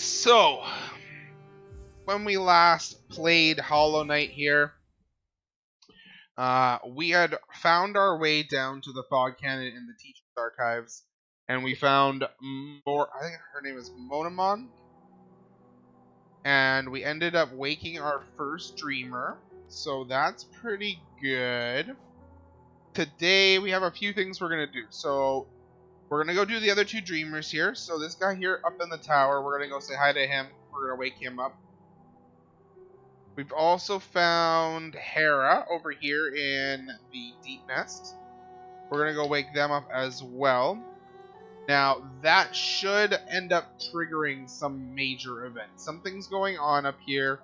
So, when we last played Hollow Knight here, we had found our way down to the Fog Cannon in the Teacher's Archives, and we found more. I think her name is Monamon, and we ended up waking our first dreamer, so that's pretty good. Today, we have a few things we're going to do. So, we're going to go do the other two dreamers here. So, this guy here up in the tower, we're going to go say hi to him. We're going to wake him up. We've also found Hera over here in the Deep Nest. We're going to go wake them up as well. Now, that should end up triggering some major event. Something's going on up here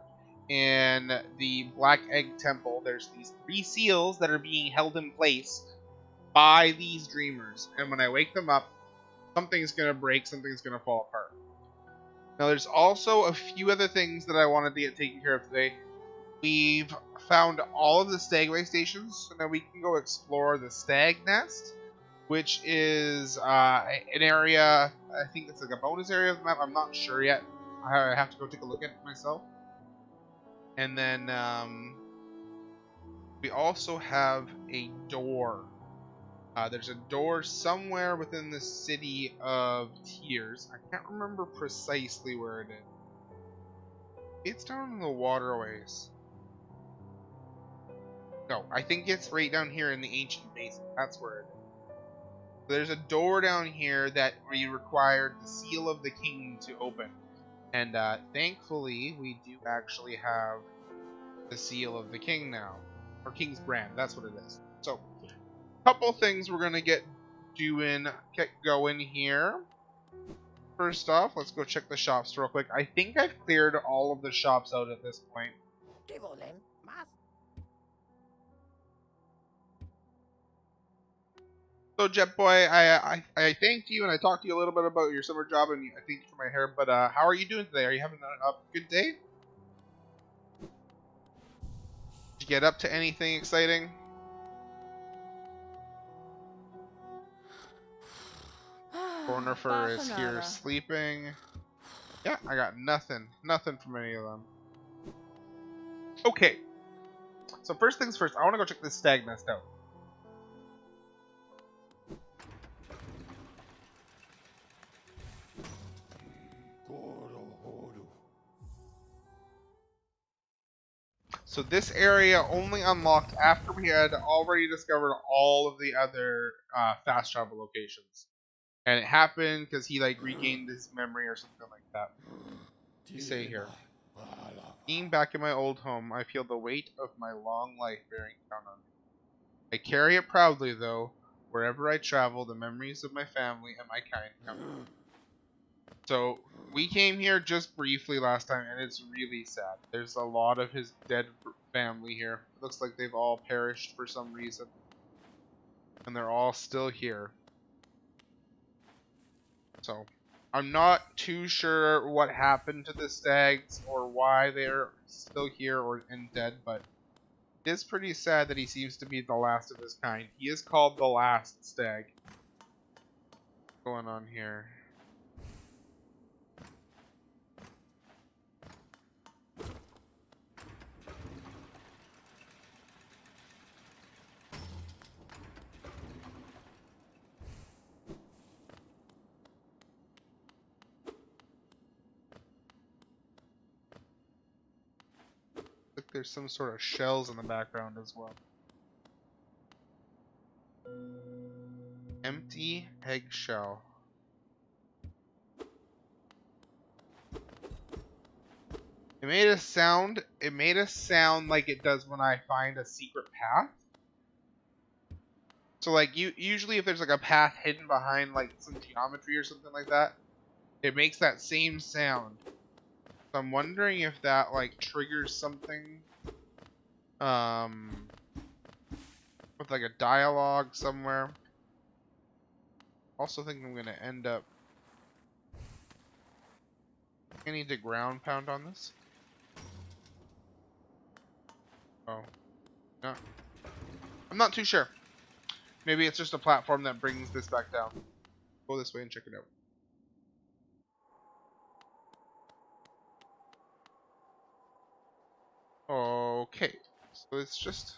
in the Black Egg Temple. There's these 3 seals that are being held in place by these dreamers. And when I wake them up, something's going to break, something's going to fall apart. Now, there's also a few other things that I wanted to get taken care of today. We've found all of the Stagway stations, so now we can go explore the Stag Nest, which is an area, I think it's like a bonus area of the map. I'm not sure yet. I have to go take a look at it myself. And then we also have a door. There's a door somewhere within the city of Tears. I can't remember precisely where it is. It's down in the waterways. No, I think it's right down here in the ancient basin. That's where it is. So there's a door down here that we required the seal of the king to open. And thankfully, we do actually have the seal of the king now. Or king's brand, that's what it is. So, couple things we're gonna get going here. First off, let's go check the shops real quick. I think I've cleared all of the shops out at this point. So Jet Boy, I thanked you and I talked to you a little bit about your summer job and I thanked you for my hair. But how are you doing today? Are you having a good day? Did you get up to anything exciting? Cornifer is here sleeping. Yeah, I got nothing from any of them. Okay, so first things first, I want to go check this Stag Nest out. So this area only unlocked after we had already discovered all of the other fast travel locations. And it happened because he like regained his memory or something like that. You say here. Being back in my old home, I feel the weight of my long life bearing down on me. I carry it proudly though. Wherever I travel, the memories of my family and my kind come. So we came here just briefly last time, and it's really sad. There's a lot of his dead family here. It looks like they've all perished for some reason, and they're all still here. So I'm not too sure what happened to the stags or why they're still here and dead, but it is pretty sad that he seems to be the last of his kind. He is called the last stag. What's going on here? There's some sort of shells in the background as well. Empty eggshell. It made a sound like it does when I find a secret path. So like usually if there's like a path hidden behind like some geometry or something like that, it makes that same sound. So I'm wondering if that like triggers something with like a dialogue somewhere. Also think I'm gonna end up. I need to ground pound on this. Oh, no. I'm not too sure. Maybe it's just a platform that brings this back down. Go this way and check it out. Okay, so it's just...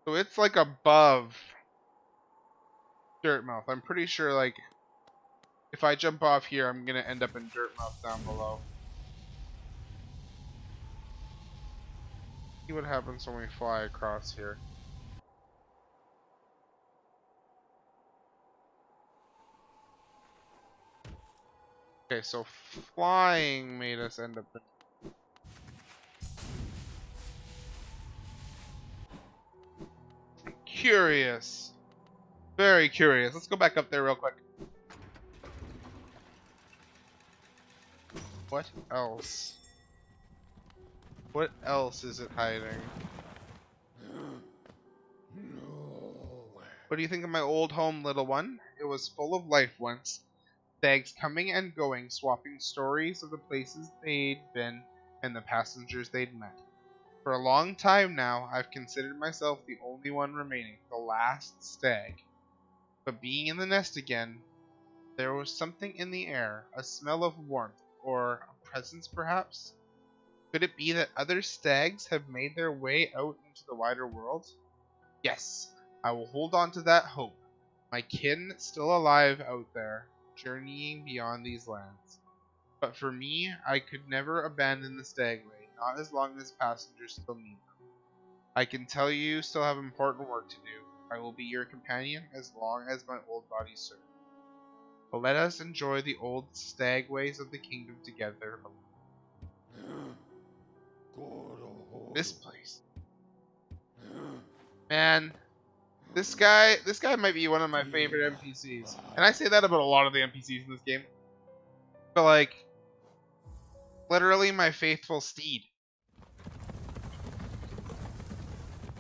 So it's like above Dirtmouth. I'm pretty sure, like, if I jump off here, I'm gonna end up in Dirtmouth down below. See what happens when we fly across here. Okay, so flying made us end up in... Curious. Very curious. Let's go back up there real quick. What else? What else is it hiding? What do you think of my old home, little one? It was full of life once. Stags coming and going, swapping stories of the places they'd been and the passengers they'd met. For a long time now, I've considered myself the only one remaining, the last stag. But being in the nest again, there was something in the air, a smell of warmth, or a presence perhaps? Could it be that other stags have made their way out into the wider world? Yes, I will hold on to that hope. My kin still alive out there, journeying beyond these lands. But for me, I could never abandon the stagway, not as long as passengers still need them. I can tell you still have important work to do. I will be your companion as long as my old body serves. But let us enjoy the old stagways of the kingdom together. This place. Man, this guy might be one of my favorite NPCs. And I say that about a lot of the NPCs in this game. But like, literally my faithful steed.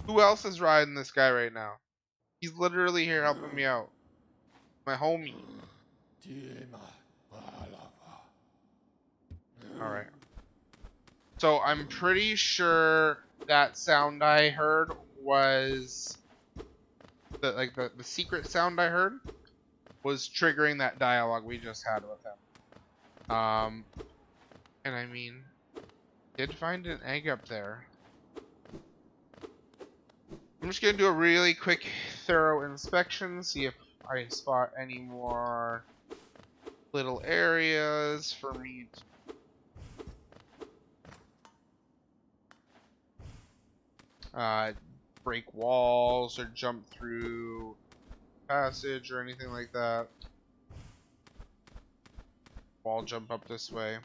Who else is riding this guy right now? He's literally here helping me out. My homie. Alright. So I'm pretty sure that sound I heard was the secret sound I heard was triggering that dialogue we just had with him. And I mean, did find an egg up there. I'm just gonna do a really quick, thorough inspection, see if I spot any more little areas for me to break walls or jump through passage or anything like that. Wall jump up this way.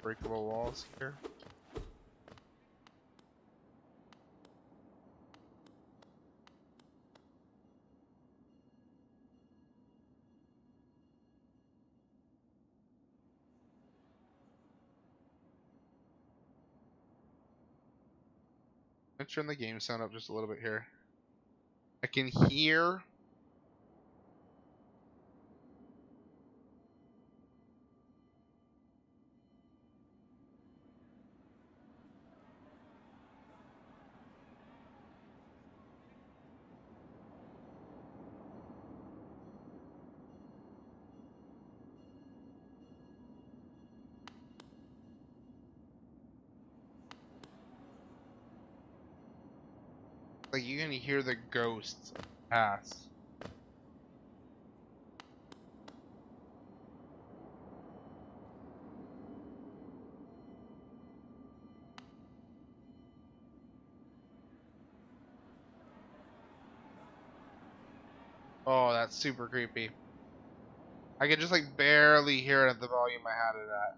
Breakable walls here. Let's turn the game sound up just a little bit here. I can hear like you can hear the ghosts pass. Oh, that's super creepy. I can just like barely hear it at the volume I had it at.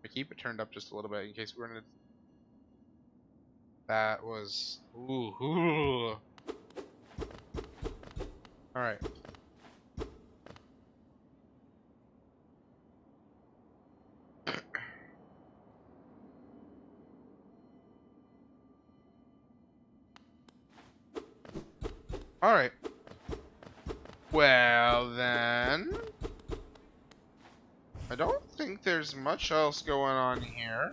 I keep it turned up just a little bit in case we're gonna. That was ooh. All right. All right. Well then, I don't think there's much else going on here.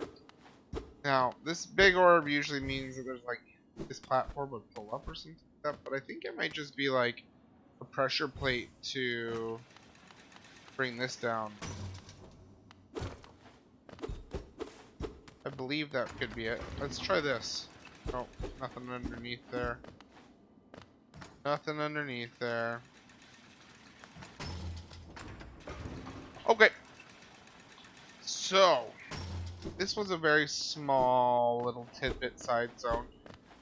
Now, this big orb usually means that there's like this platform would pull up or something like that, but I think it might just be like a pressure plate to bring this down. I believe that could be it. Let's try this. Oh, nothing underneath there. Nothing underneath there. Okay. So, this was a very small little tidbit side zone.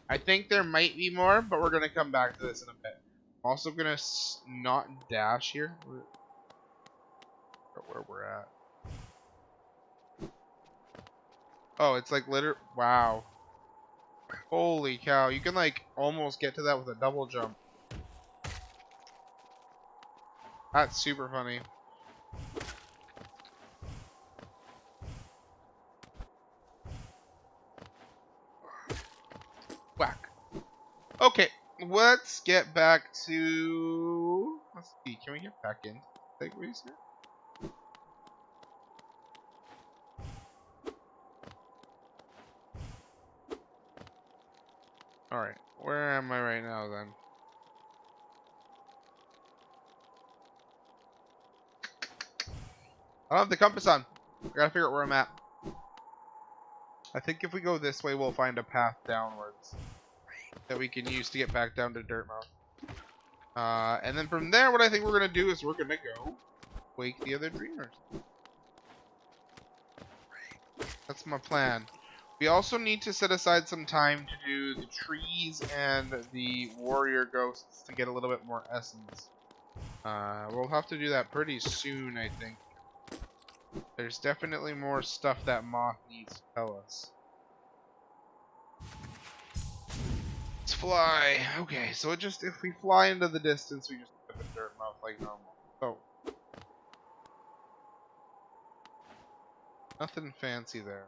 I think there might be more, but we're going to come back to this in a bit. I'm also going to not dash here. Where we're at. Oh, it's like wow. Holy cow. You can like almost get to that with a double jump. That's super funny. Whack. Okay, let's get back to... Let's see, can we get back in segways here? Alright, where am I right now then? I don't have the compass on. I gotta figure out where I'm at. I think if we go this way, we'll find a path downwards that we can use to get back down to Dirtmouth. And then from there, what I think we're gonna do is we're gonna go wake the other dreamers. That's my plan. We also need to set aside some time to do the trees and the warrior ghosts to get a little bit more essence. We'll have to do that pretty soon, I think. There's definitely more stuff that Moth needs to tell us. Let's fly. Okay, so if we fly into the distance, we just put the dirt mouth like normal. Oh. Nothing fancy there.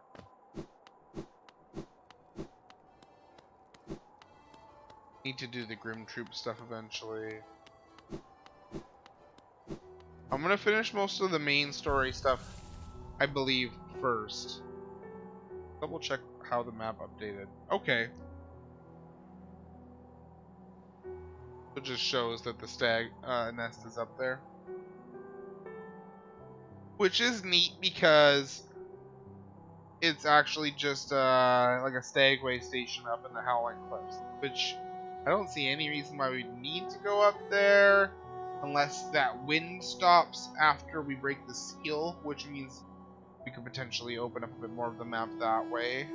Need to do the Grim Troop stuff eventually. I'm gonna finish most of the main story stuff, I believe, first. Double check how the map updated. Okay. It just shows that the stag nest is up there. Which is neat because it's actually just like a stagway station up in the Howling Cliffs. Which I don't see any reason why we need to go up there. Unless that wind stops after we break the seal, which means we could potentially open up a bit more of the map that way.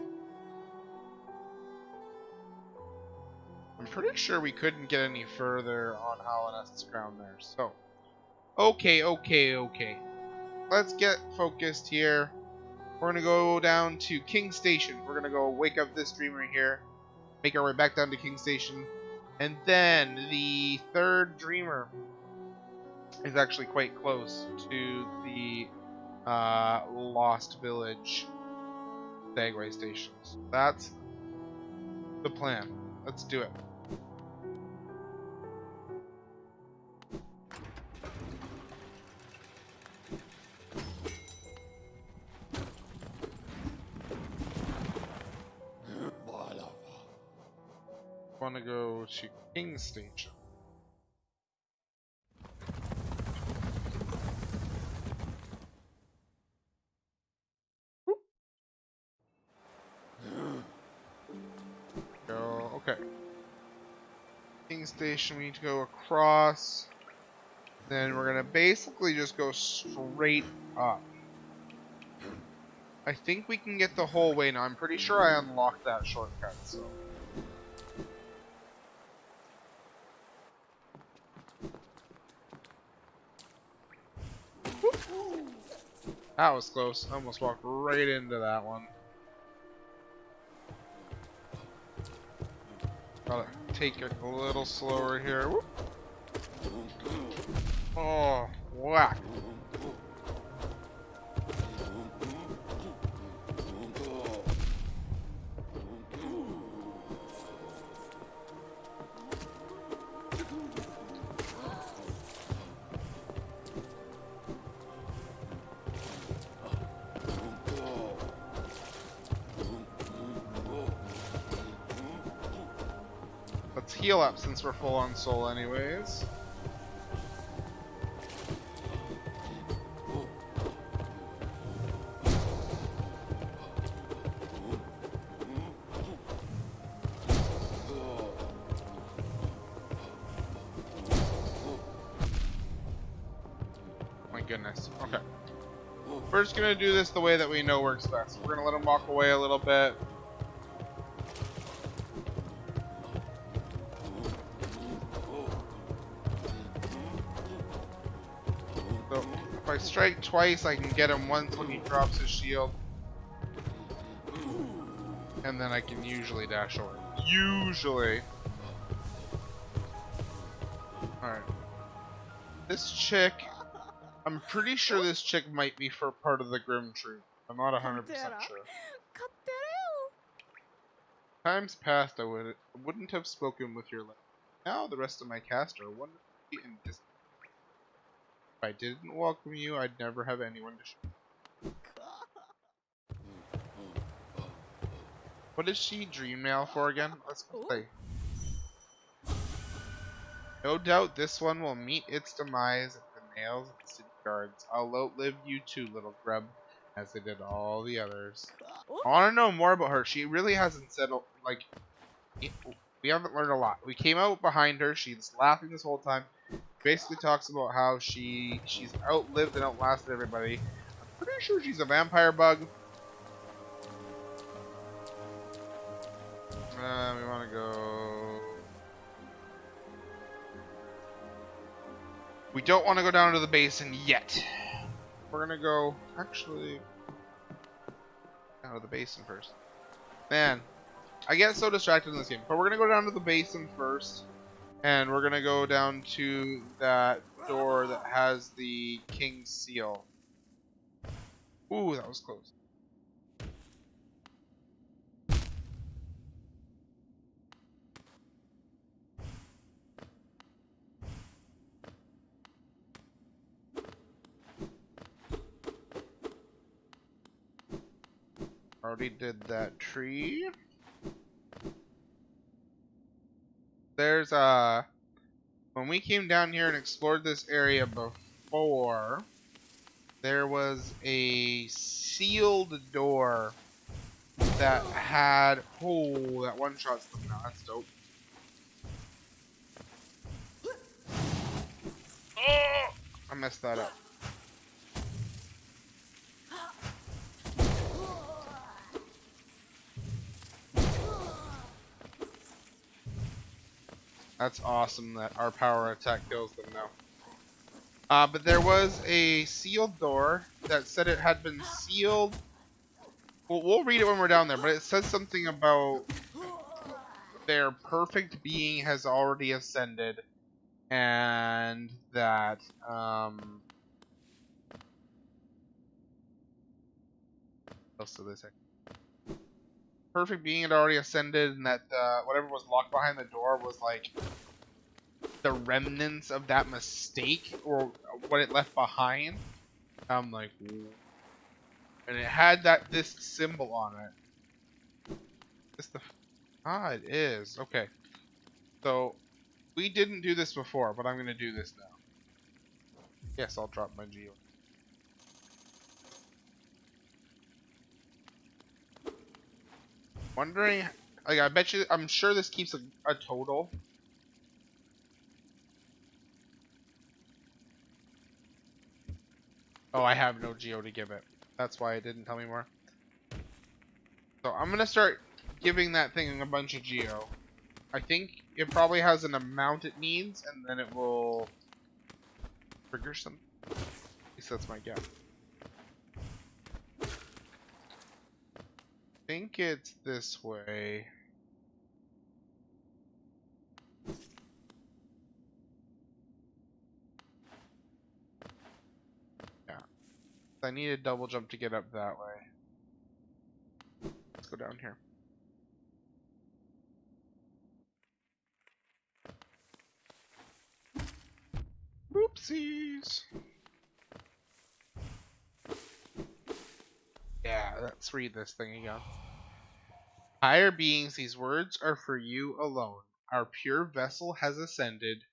I'm pretty sure we couldn't get any further on Hallownest's crown there, so... Okay. Let's get focused here. We're gonna go down to King Station. We're gonna go wake up this dreamer here. Make our way back down to King Station. And then the third dreamer is actually quite close to the Lost Village Stagway stations. That's the plan. Let's do it. Want to go to King Station. Go. Okay. King Station. We need to go across. Then we're gonna basically just go straight up. I think we can get the whole way now. I'm pretty sure I unlocked that shortcut. So. That was close. I almost walked right into that one. Gotta take it a little slower here. Whoop. Oh, whack. Let's heal up since we're full on soul anyways. goodness. Okay. We're just gonna do this the way that we know works best. We're gonna let him walk away a little bit. So if I strike twice, I can get him once when he drops his shield. And then I can usually dash over. Usually. Alright. This chick, I'm pretty sure this chick might be for part of the Grim Troop. I'm not 100% sure. Times past I wouldn't have spoken with your lips. Now the rest of my cast are wonderfully in this. If I didn't welcome you, I'd never have anyone to show. What is she dream nail for again? Let's play. No doubt this one will meet its demise at the nails of the city guards. I'll outlive you too, little grub, as I did all the others. I want to know more about her. She really hasn't said, like, we haven't learned a lot. We came out behind her. She's laughing this whole time. Basically talks about how she's outlived and outlasted everybody. I'm pretty sure she's a vampire bug. We want to go... We don't want to go down to the basin yet. We're going to go... Actually... Down to the basin first. Man, I get so distracted in this game. But we're going to go down to the basin first. And we're going to go down to that door that has the king's seal. Ooh, that was close. Already did that tree. There's when we came down here and explored this area before, there was a sealed door that had, oh, that one shot's coming out. That's dope. Oh, I messed that up. That's awesome that our power attack kills them now. But there was a sealed door that said it had been sealed. Well, we'll read it when we're down there, but it says something about their perfect being has already ascended, and that what else did they say? Perfect being had already ascended, and that whatever was locked behind the door was like the remnants of that mistake or what it left behind. I'm like, and it had this symbol on it. It is okay. So we didn't do this before, but I'm gonna do this now. Yes, I'll drop my geo. Wondering, like, I bet you, I'm sure this keeps a total. Oh, I have no geo to give it. That's why it didn't tell me more. So I'm gonna start giving that thing a bunch of geo. I think it probably has an amount it needs, and then it will trigger something. At least that's my guess. I think it's this way. Yeah. I need a double jump to get up that way. Let's go down here. Oopsies. Yeah, let's read this thing again. Higher beings, these words are for you alone. Our pure vessel has ascended.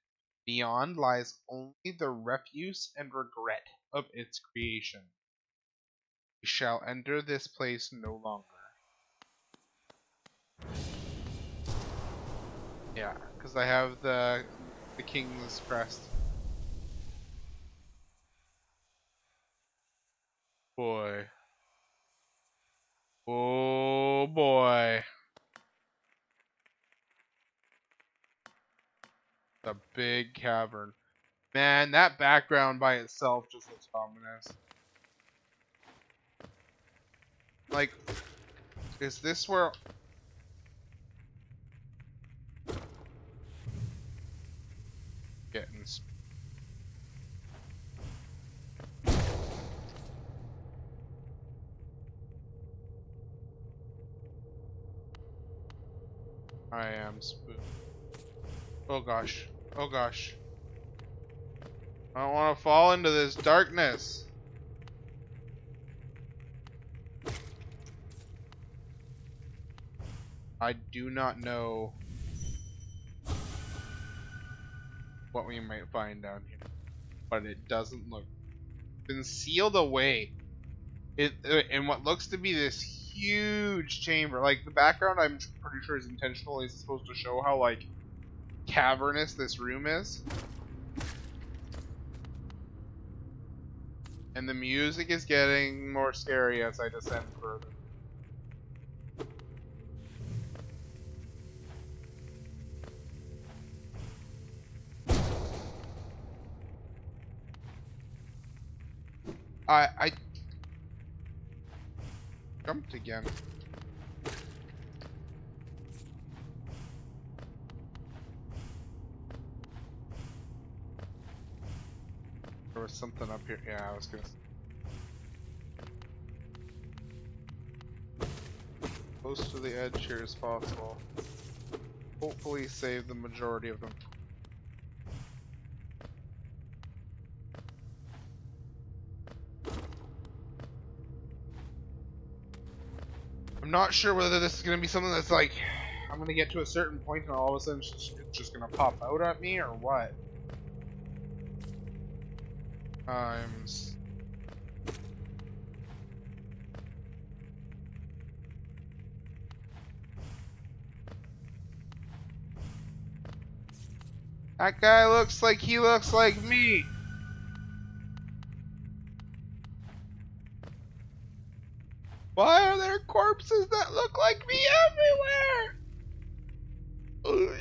Beyond lies only the refuse and regret of its creation. We shall enter this place no longer. Yeah, because I have the king's crest. The big cavern. Man, that background by itself just looks ominous. Like, is this where... Getting... I am spooked. Oh gosh. Oh gosh. I don't want to fall into this darkness. I do not know what we might find down here, but it doesn't look... It's been sealed away. In what looks to be this huge chamber. Like, the background, I'm pretty sure is intentionally supposed to show how, like, cavernous this room is. And the music is getting more scary as I descend further. I jumped again. There was something up here. Yeah, I was gonna... Close to the edge here as possible. Hopefully save the majority of them. I'm not sure whether this is going to be something that's like, I'm going to get to a certain point and all of a sudden it's just going to pop out at me or what. That guy looks like he looks like me. Why are there corpses that look like me everywhere?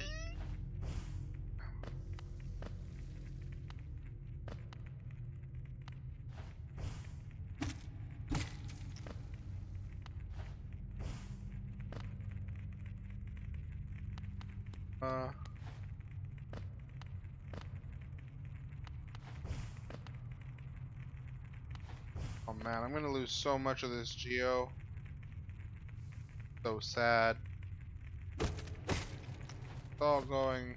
Ugh. Oh man, I'm gonna lose so much of this geo. So sad. It's all going.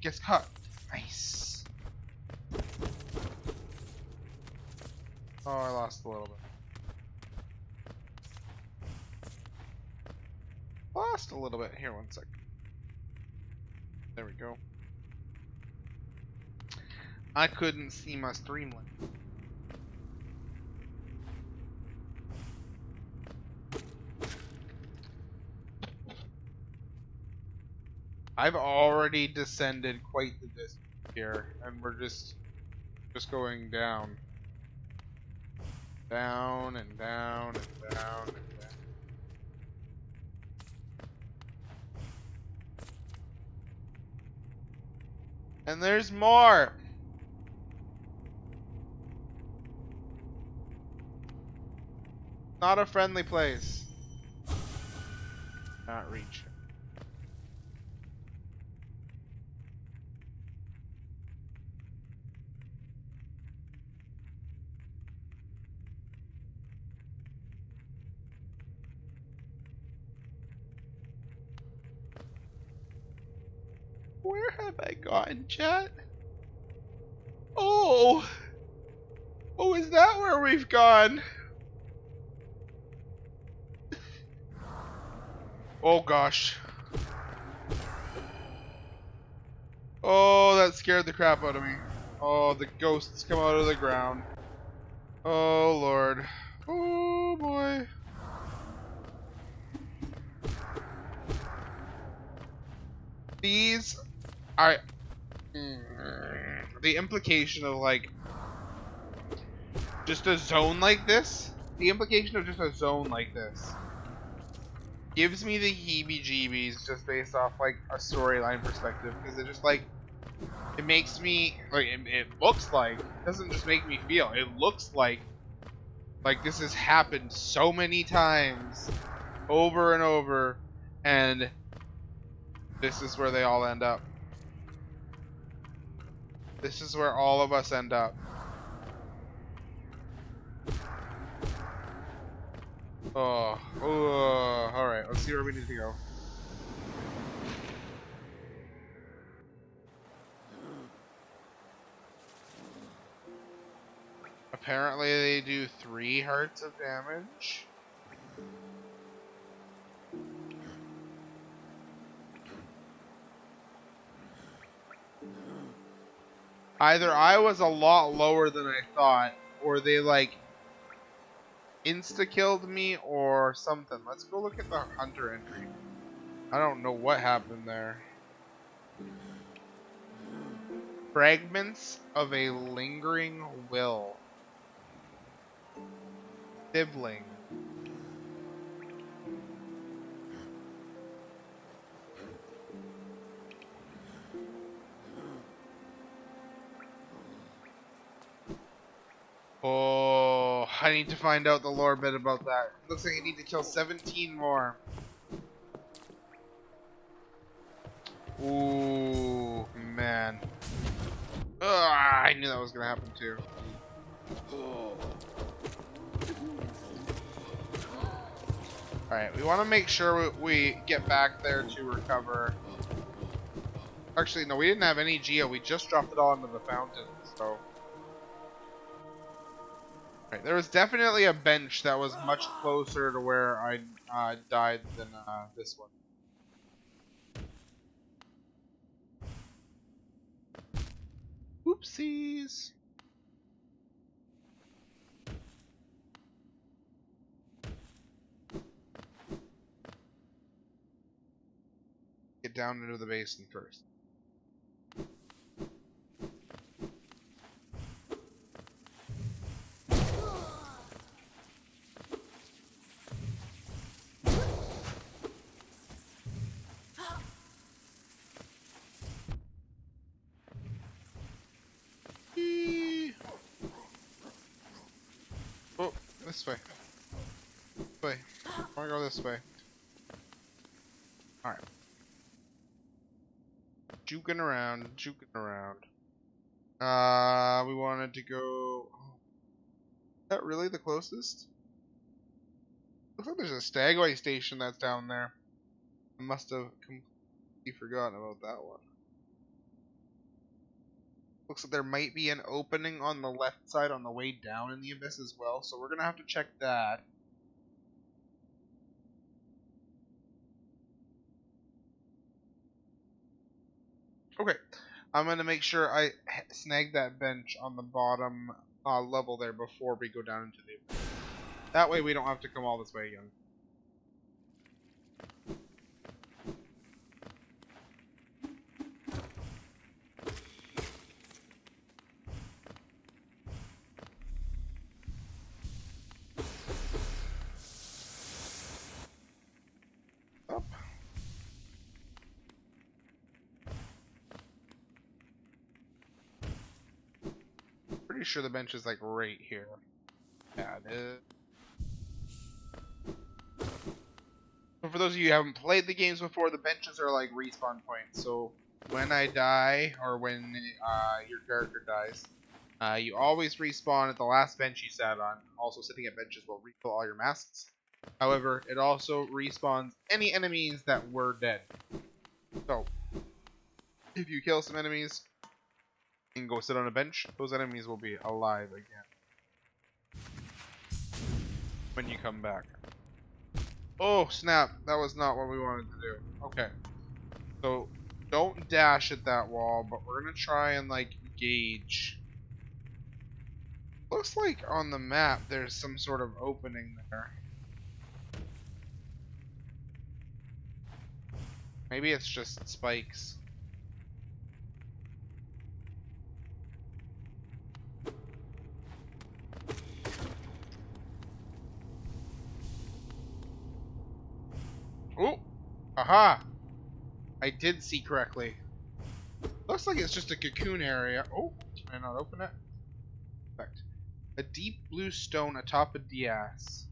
Gets caught. Nice. Oh, I lost a little bit. Lost a little bit. Here, one sec. There we go. I couldn't see my streamline. I've already descended quite the distance here, and we're just going down. Down and down and down and down. And there's more! Not a friendly place. Not reach. Where have I gone, chat? Oh! Oh, is that where we've gone? Oh gosh. Oh, that scared the crap out of me. Oh, the ghosts come out of the ground. Oh lord. Oh boy. These are... the implication of like... just a zone like this? The implication of just a zone like this gives me the heebie-jeebies just based off like a storyline perspective, because it's just like It makes me like it looks like it doesn't just make me feel. It looks like this has happened so many times over and over, and this is where they all end up. This is where all of us end up. Oh, all right. Let's see where we need to go. Apparently, they do 3 hearts of damage. Either I was a lot lower than I thought, or they like insta-killed me or something. Let's go look at the hunter entry. I don't know what happened there. Fragments of a lingering will. Sibling. Oh, I need to find out the lore bit about that. Looks like I need to kill 17 more. Ooh, man. Ugh, I knew that was gonna happen too. Alright, we want to make sure we get back there to recover. Actually, no, we didn't have any Geo. We just dropped it all into the fountain, so... Right, there was definitely a bench that was much closer to where I died than this one. Oopsies. Get down into the basin first. Oh, this way. This way. I want to go this way. Alright. Juking around, juking around. We wanted to go... Is that really the closest? Looks like there's a Stagway station that's down there. I must have completely forgotten about that one. Looks like there might be an opening on the left side on the way down in the abyss as well, so we're gonna have to check that. Okay, I'm gonna make sure I snag that bench on the bottom level there before we go down into the abyss. That way we don't have to come all this way again. Up. Pretty sure the bench is like right here. Yeah, it is. But for those of you who haven't played the games before, the benches are like respawn points. So when I die, or when your character dies, you always respawn at the last bench you sat on. Also, sitting at benches will refill all your masks. However, it also respawns any enemies that were dead. So, if you kill some enemies and go sit on a bench, those enemies will be alive again when you come back. Oh, snap. That was not what we wanted to do. Okay. So, don't dash at that wall, but we're going to try and, like, gauge. Looks like on the map there's some sort of opening there. Maybe it's just spikes. Oh! Aha! I did see correctly. Looks Looks like it's just a cocoon area. Oh, can I not open it? Perfect. A deep blue stone atop a Diaz.